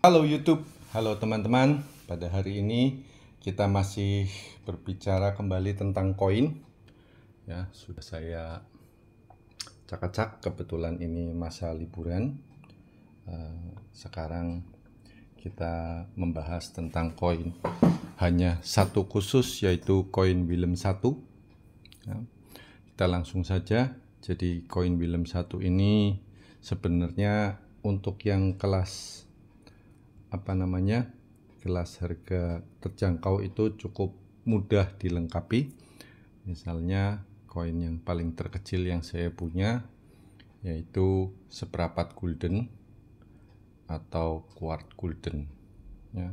Halo YouTube, halo teman-teman. Pada hari ini kita masih berbicara kembali tentang koin. Ya, sudah saya cak-cak. Kebetulan ini masa liburan. Sekarang kita membahas tentang koin. Hanya satu khusus, yaitu koin Willem 1. Ya, kita langsung saja. Jadi koin Willem 1 ini sebenarnya untuk yang kelas kelas harga terjangkau itu cukup mudah dilengkapi. Misalnya koin yang paling terkecil yang saya punya yaitu seperempat gulden atau quart gulden ya.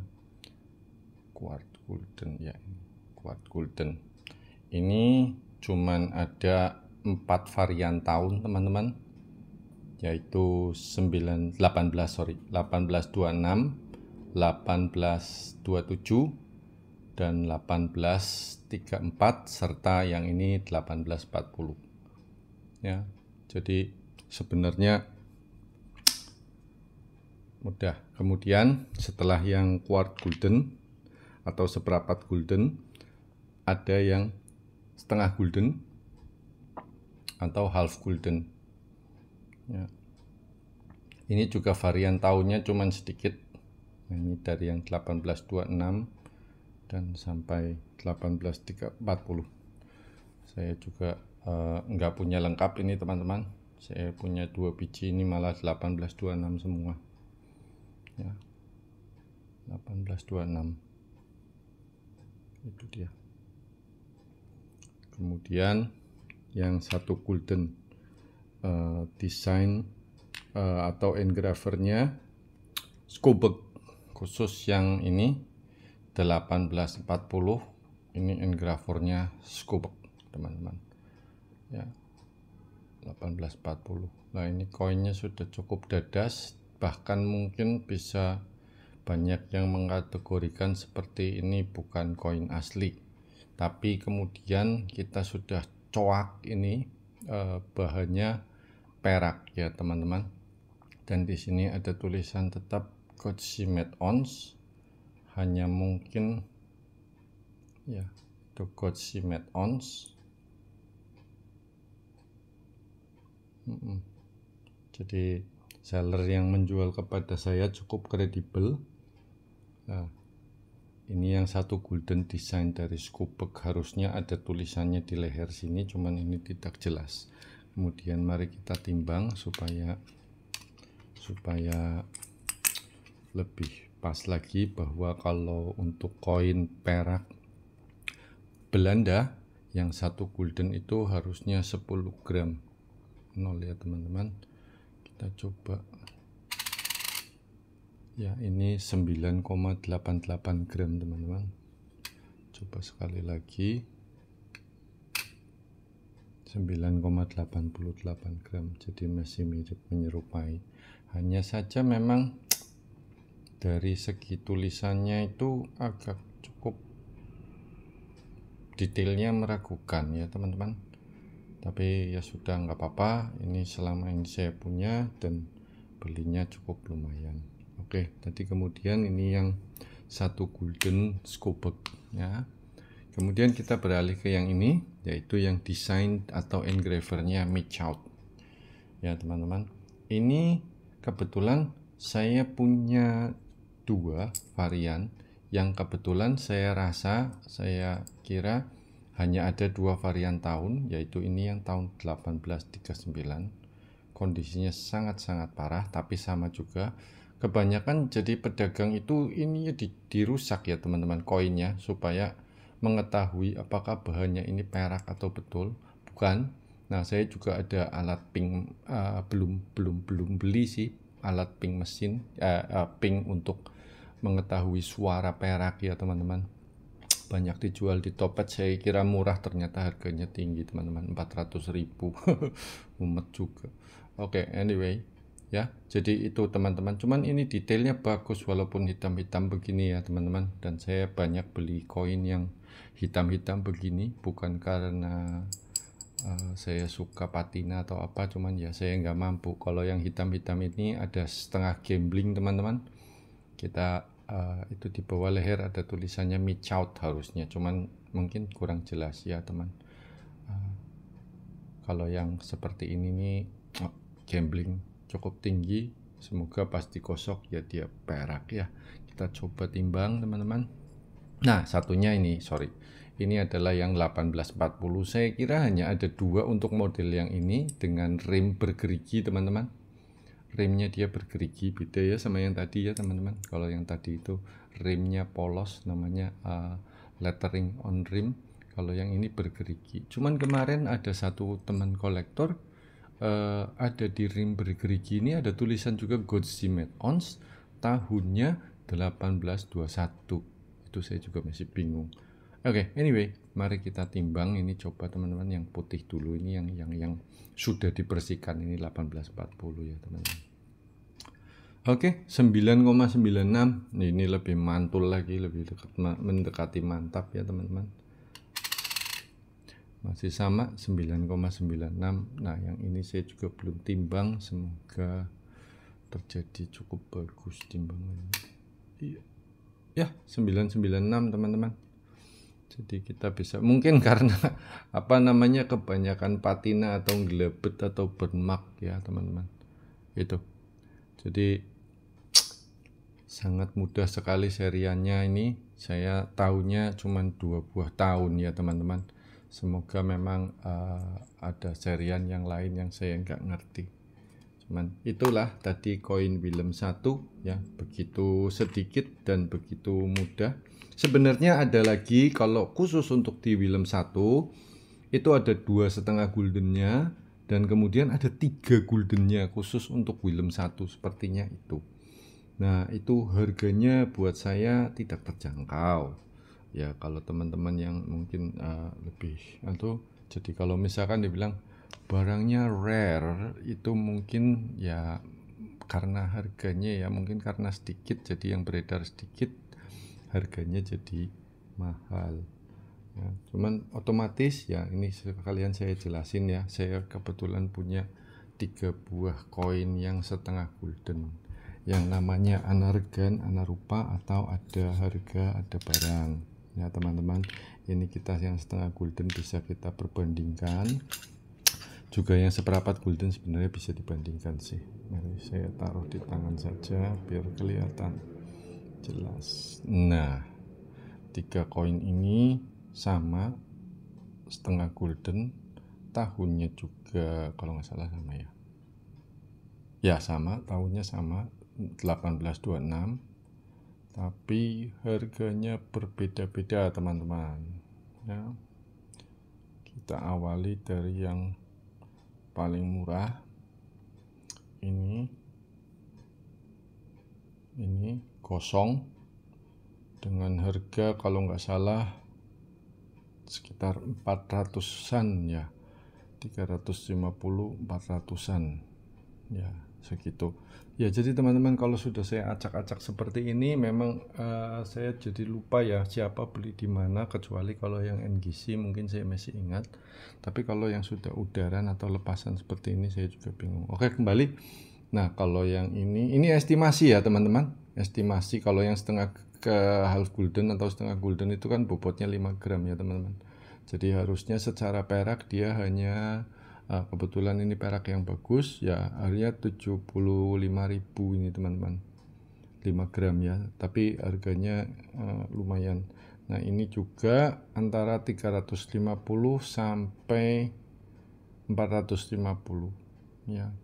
Quart gulden ini cuman ada 4 varian tahun teman-teman, yaitu 1826, 1827 dan 1834 serta yang ini 1840 ya. Jadi sebenarnya mudah. Kemudian setelah yang quart gulden atau seperempat gulden, ada yang setengah gulden atau half gulden ya. Ini juga varian tahunnya cuman sedikit. Ini dari yang 1826 dan sampai 1840. Saya juga nggak punya lengkap ini teman-teman. Saya punya 2 biji, ini malah 1826 semua ya. 1826 itu dia. Kemudian yang satu gulden, desain atau engravernya Skobek, khusus yang ini 1840, ini engravernya Skobek teman-teman ya, 1840. Nah, ini koinnya sudah cukup dadas, bahkan mungkin bisa banyak yang mengkategorikan seperti ini bukan koin asli, tapi kemudian kita sudah coak ini bahannya perak ya teman-teman. Dan di sini ada tulisan tetap Coach Made Ons, hanya mungkin ya itu Coach Made Ons. Jadi seller yang menjual kepada saya cukup kredibel. Nah, ini yang satu gulden desain dari Skobek, harusnya ada tulisannya di leher sini, cuman ini tidak jelas. Kemudian mari kita timbang supaya lebih pas lagi, bahwa kalau untuk koin perak Belanda yang satu gulden itu harusnya 10 gram 0 ya teman-teman. Kita coba ya, ini 9,88 gram teman-teman. Coba sekali lagi, 9,88 gram, jadi masih mirip menyerupai. Hanya saja memang dari segi tulisannya itu agak cukup detailnya meragukan ya teman-teman, tapi ya sudah, nggak apa-apa. Ini selama ini saya punya dan belinya cukup lumayan. Oke, tadi kemudian ini yang satu gulden Skobek ya. Kemudian kita beralih ke yang ini, yaitu yang desain atau engravernya Michoud ya teman-teman. Ini kebetulan saya punya 2 varian, yang kebetulan saya kira hanya ada 2 varian tahun, yaitu ini yang tahun 1839. Kondisinya sangat-sangat parah, tapi sama juga kebanyakan jadi pedagang itu ini dirusak ya teman-teman koinnya, supaya mengetahui apakah bahannya ini perak atau betul bukan. Nah, saya juga ada alat ping, belum beli sih alat ping mesin, ping untuk mengetahui suara perak ya teman-teman. Banyak dijual di Topet, saya kira murah, ternyata harganya tinggi teman-teman, 400.000. Mumet juga. Oke, anyway ya, jadi itu teman-teman. Cuman ini detailnya bagus walaupun hitam-hitam begini ya teman-teman. Dan saya banyak beli koin yang hitam-hitam begini bukan karena saya suka patina atau apa, cuman ya saya nggak mampu. Kalau yang hitam-hitam ini ada setengah gambling teman-teman, kita itu di bawah leher ada tulisannya Michout harusnya, cuman mungkin kurang jelas ya teman. Kalau yang seperti ini nih gambling cukup tinggi, semoga pas digosok ya dia perak ya. Kita coba timbang teman-teman. Nah satunya ini ini adalah yang 1840. Saya kira hanya ada 2 untuk model yang ini dengan rim bergerigi teman-teman. Rimnya dia bergerigi, beda ya sama yang tadi ya teman-teman. Kalau yang tadi itu rimnya polos, namanya lettering on rim. Kalau yang ini bergerigi. Cuman kemarin ada satu teman kolektor ada di rim bergerigi ini ada tulisan juga Godspeed Ons tahunnya 1821. Itu saya juga masih bingung. Oke, anyway, mari kita timbang. Ini coba teman-teman yang putih dulu, ini yang sudah dibersihkan, ini 1840 ya teman-teman. Oke, 9,96. Ini lebih mantul lagi, lebih dekat, mendekati mantap ya teman-teman. Masih sama 9,96. Nah, yang ini saya juga belum timbang, semoga terjadi cukup bagus timbangannya. Iya. Ya, 996 teman-teman. Jadi kita bisa, mungkin karena kebanyakan patina atau gelebet atau bermak ya teman-teman. Itu. Jadi sangat mudah sekali seriannya ini. Saya tahunya cuma 2 buah tahun ya teman-teman. Semoga memang ada serian yang lain yang saya nggak ngerti. Cuman itulah tadi koin Willem 1 ya, begitu sedikit dan begitu mudah. Sebenarnya ada lagi, kalau khusus untuk di Willem 1 itu ada 2,5 guldennya dan kemudian ada 3 guldennya khusus untuk Willem 1 sepertinya itu. Nah itu harganya buat saya tidak terjangkau ya, kalau teman-teman yang mungkin lebih atau jadi kalau misalkan dibilang barangnya rare itu mungkin ya karena harganya ya mungkin karena sedikit, jadi yang beredar sedikit harganya jadi mahal ya. Cuman otomatis ya, ini sekalian saya jelasin ya, saya kebetulan punya 3 buah koin yang setengah gulden yang namanya Anargan, Anarupa, atau ada harga ada barang ya teman-teman. Ini kita yang setengah gulden bisa kita perbandingkan, juga yang seperempat gulden sebenarnya bisa dibandingkan sih. Mari saya taruh di tangan saja biar kelihatan jelas. Nah 3 koin ini sama, setengah gulden, tahunnya juga kalau nggak salah sama ya. Ya sama, tahunnya sama 1826, tapi harganya berbeda-beda teman-teman ya. Kita awali dari yang paling murah, ini kosong dengan harga kalau nggak salah sekitar 400-an ya, 350 400-an ya, segitu ya. Jadi teman-teman kalau sudah saya acak-acak seperti ini memang saya jadi lupa ya siapa beli di mana, kecuali kalau yang NGC mungkin saya masih ingat, tapi kalau yang sudah udaran atau lepasan seperti ini saya juga bingung. Oke, kembali. Nah kalau yang ini estimasi ya teman-teman, estimasi. Kalau yang setengah ke half gulden atau setengah gulden itu kan bobotnya 5 gram ya teman-teman, jadi harusnya secara perak dia hanya kebetulan ini perak yang bagus ya, harganya 75.000 ini teman-teman, 5 gram ya, tapi harganya lumayan. Nah ini juga antara 350 sampai 450 ya.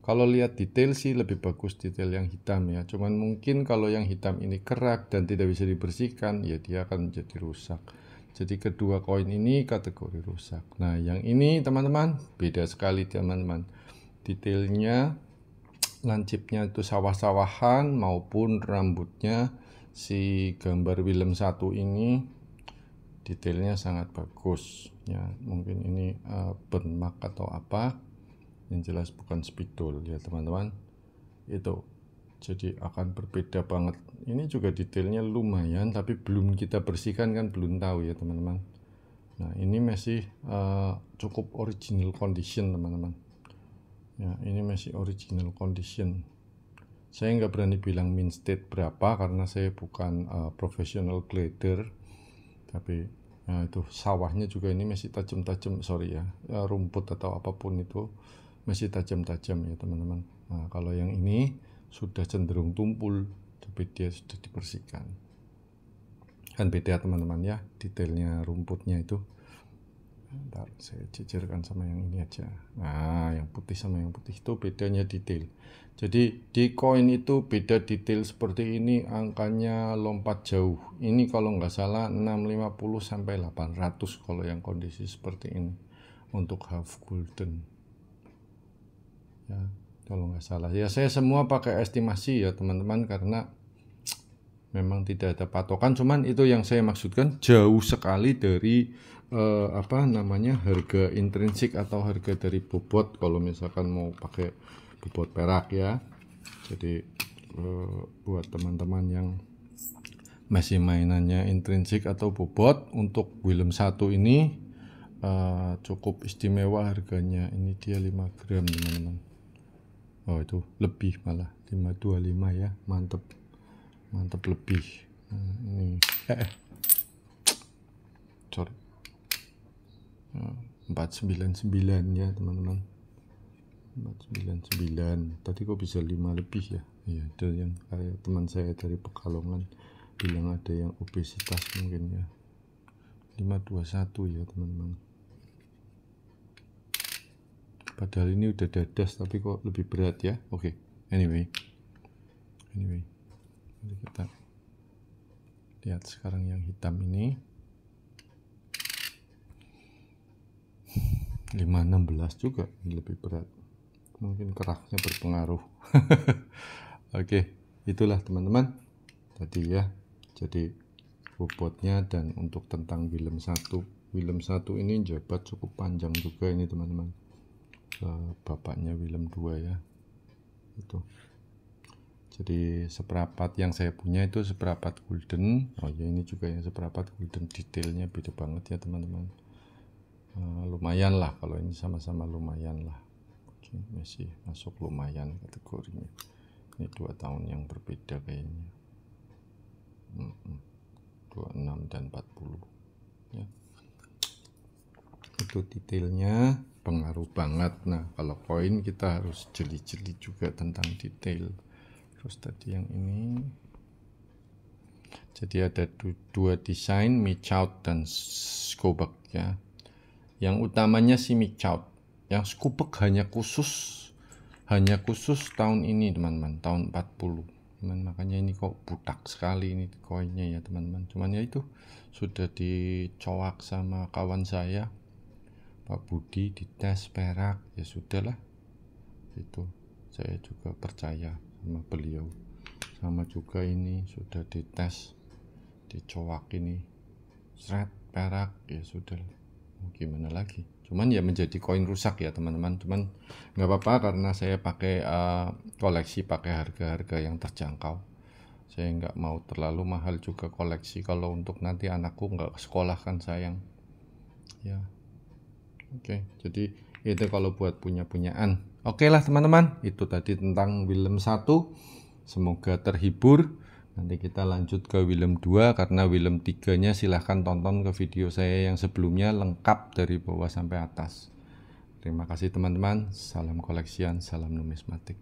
Kalau lihat detail sih lebih bagus detail yang hitam ya, cuman mungkin kalau yang hitam ini kerak dan tidak bisa dibersihkan ya dia akan menjadi rusak. Jadi kedua koin ini kategori rusak. Nah yang ini teman-teman beda sekali teman-teman, detailnya lancipnya itu sawah-sawahan maupun rambutnya si gambar Willem 1 ini detailnya sangat bagus ya. Mungkin ini bermak atau apa, yang jelas bukan spidol ya teman-teman itu, jadi akan berbeda banget. Ini juga detailnya lumayan tapi belum kita bersihkan kan, belum tahu ya teman-teman. Nah ini masih cukup original condition teman-teman ya, ini masih original condition Saya nggak berani bilang min state berapa karena saya bukan professional glader, tapi itu sawahnya juga ini masih tajam-tajam, sorry ya, rumput atau apapun itu masih tajam-tajam ya teman-teman. Nah, kalau yang ini sudah cenderung tumpul, tapi dia sudah dibersihkan. Kan beda teman-teman ya, detailnya rumputnya itu. Ntar saya jejerkan sama yang ini aja. Nah, yang putih sama yang putih itu bedanya detail. Jadi di koin itu beda detail seperti ini, angkanya lompat jauh. Ini kalau nggak salah 650 sampai 800 kalau yang kondisi seperti ini untuk half golden. Ya, kalau nggak salah. Ya saya semua pakai estimasi ya teman-teman, karena memang tidak ada patokan. Cuman itu yang saya maksudkan, jauh sekali dari harga intrinsik atau harga dari bobot kalau misalkan mau pakai bobot perak ya. Jadi buat teman-teman yang masih mainannya intrinsik atau bobot, untuk Willem 1 ini cukup istimewa harganya. Ini dia 5 gram teman-teman. Oh itu lebih malah 525 ya, mantep lebih. Ini sorry 499 ya teman-teman, 499. Tadi kok bisa 5 lebih ya? Iya, ada yang kayak teman saya dari Pekalongan bilang ada yang obesitas mungkin ya. 521 ya teman-teman. Padahal ini udah dadas tapi kok lebih berat ya. Oke, anyway nanti kita lihat sekarang yang hitam ini. 516 juga, ini lebih berat, mungkin keraknya berpengaruh. Oke, itulah teman-teman tadi ya, jadi bobotnya. Dan untuk tentang Willem 1 ini jabat cukup panjang juga ini teman-teman. Bapaknya Willem 2 ya, itu. Jadi seperapat yang saya punya itu seperapat golden. Oh ya, ini juga yang seperapat golden, detailnya beda banget ya teman-teman. Lumayan lah, kalau ini sama-sama lumayan lah. Oke, masih masuk lumayan kategorinya. Ini 2 tahun yang berbeda kayaknya, 26 dan 40 ya. Itu detailnya pengaruh banget. Nah kalau koin kita harus jeli-jeli juga tentang detail. Terus tadi yang ini, jadi ada 2 desain, Michout dan Skobek ya. Yang utamanya si Michout, yang Skobek hanya khusus tahun ini teman-teman, tahun 40. Makanya ini kok butak sekali ini koinnya ya teman-teman. Cuman ya itu sudah dicowak sama kawan saya Pak Budi, dites perak, ya sudahlah, itu saya juga percaya sama beliau. Sama juga ini sudah dites, dicowak ini seret perak, ya sudah, gimana lagi. Cuman ya menjadi koin rusak ya teman-teman. Cuman nggak apa-apa karena saya pakai koleksi pakai harga-harga yang terjangkau. Saya nggak mau terlalu mahal juga koleksi, kalau untuk nanti anakku nggak sekolah kan sayang ya. Oke, jadi itu kalau buat punya-punyaan. Oke lah teman-teman, itu tadi tentang Willem 1. Semoga terhibur. Nanti kita lanjut ke Willem 2, karena Willem 3 nya silahkan tonton ke video saya yang sebelumnya lengkap dari bawah sampai atas. Terima kasih teman-teman, salam koleksian, salam numismatik.